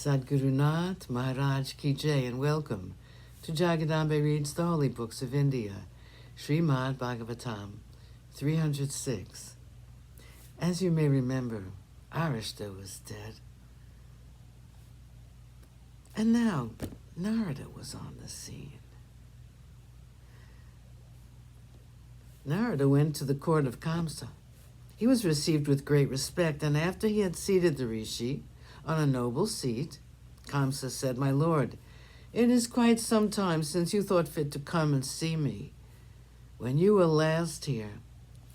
Sadgurunath Maharaj Ki Jai, and welcome to Jagadambe Reads the Holy Books of India, ShrimadBhagavatam306. As you may remember, Arishta was dead. And now Narada was on the scene. Narada went to the court of Kamsa. He was received with great respect, and after he had seated the rishi on a noble seat, Kamsa said, "My lord, it is quite some time since you thought fit to come and see me. When you were last here..."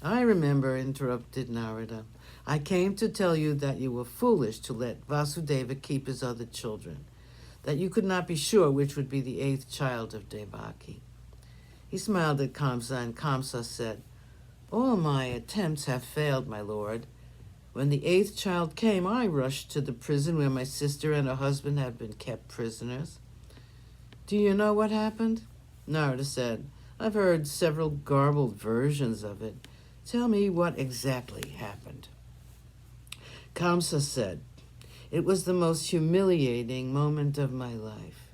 "I remember," interrupted Narada. "I came to tell you that you were foolish to let Vasudeva keep his other children, that you could not be sure which would be the 8th child of Devaki." He smiled at Kamsa, and Kamsa said, "All my attempts have failed, my lord. When the 8th child came, I rushed to the prison where my sister and her husband had been kept prisoners." "Do you know what happened?" Narada said, "I've heard several garbled versions of it. Tell me what exactly happened." Kamsa said, "It was the most humiliating moment of my life.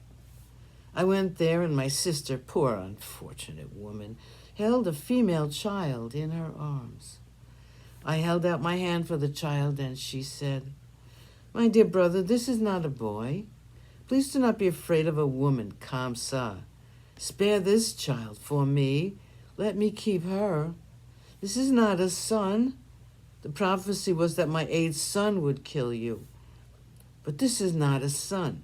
I went there, and my sister, poor unfortunate woman, held a female child in her arms. I held out my hand for the child, and she said, 'My dear brother, this is not a boy. Please do not be afraid of a woman, Kamsa. Spare this child for me. Let me keep her. This is not a son. The prophecy was that my 8th son would kill you. But this is not a son.'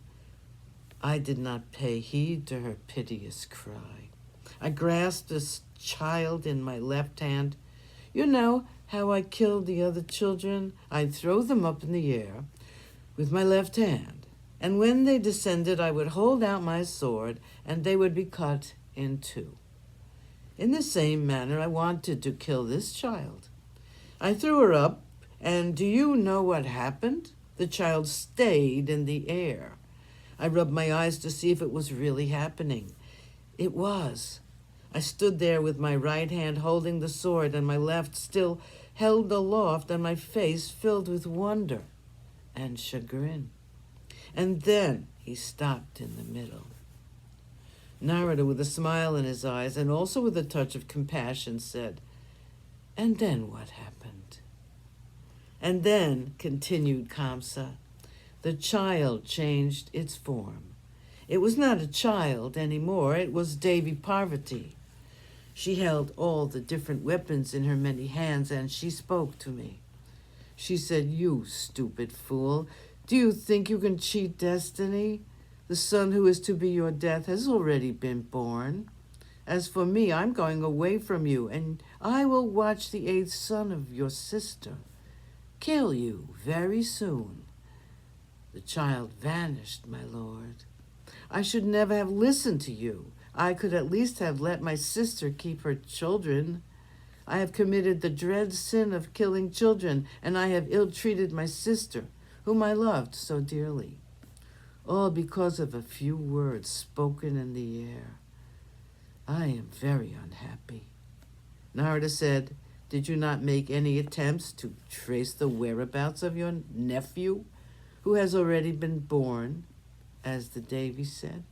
I did not pay heed to her piteous cry. I grasped this child in my left hand. You know how I killed the other children? I'd throw them up in the air with my left hand, and when they descended, I would hold out my sword, and they would be cut in two. In the same manner, I wanted to kill this child. I threw her up, and do you know what happened? The child stayed in the air. I rubbed my eyes to see if it was really happening. It was. I stood there with my right hand holding the sword and my left still held aloft, and my face filled with wonder and chagrin. And then he stopped in the middle." Narada, with a smile in his eyes and also with a touch of compassion, said, "And then what happened?" "And then," continued Kamsa, "the child changed its form. It was not a child anymore, it was Devi Parvati. She held all the different weapons in her many hands, and she spoke to me. She said, 'You stupid fool, do you think you can cheat destiny? The son who is to be your death has already been born. As for me, I'm going away from you, and I will watch the 8th son of your sister kill you very soon.' The child vanished, my lord. I should never have listened to you. I could at least have let my sister keep her children. I have committed the dread sin of killing children, and I have ill-treated my sister, whom I loved so dearly. All because of a few words spoken in the air. I am very unhappy." Narada said, "Did you not make any attempts to trace the whereabouts of your nephew, who has already been born, as the Devi said?"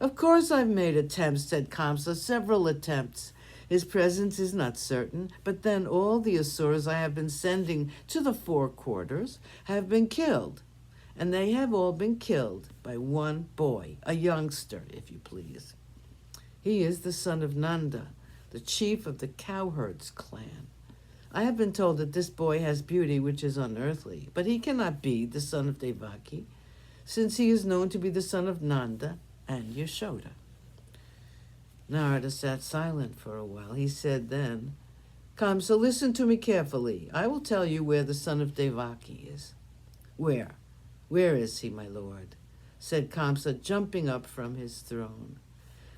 "Of course I've made attempts," said Kamsa, "several attempts. His presence is not certain, but then all the asuras I have been sending to the 4 quarters have been killed, and they have all been killed by one boy, a youngster, if you please. He is the son of Nanda, the chief of the cowherds clan. I have been told that this boy has beauty which is unearthly, but he cannot be the son of Devaki, since he is known to be the son of Nanda and Yashoda." Narada sat silent for a while. He said then, "Kamsa, listen to me carefully. I will tell you where the son of Devaki is." "Where? Where is he, my lord?" said Kamsa, jumping up from his throne.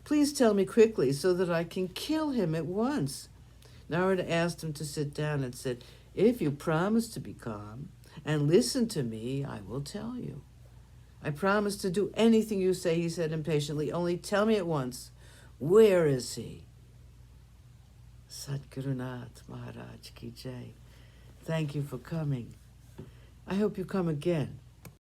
"Please tell me quickly so that I can kill him at once." Narada asked him to sit down and said, "If you promise to be calm and listen to me, I will tell you." "I promise to do anything you say," he said impatiently. "Only tell me at once, where is he?" Sadgurunath Maharaj Ki Jai. Thank you for coming. I hope you come again.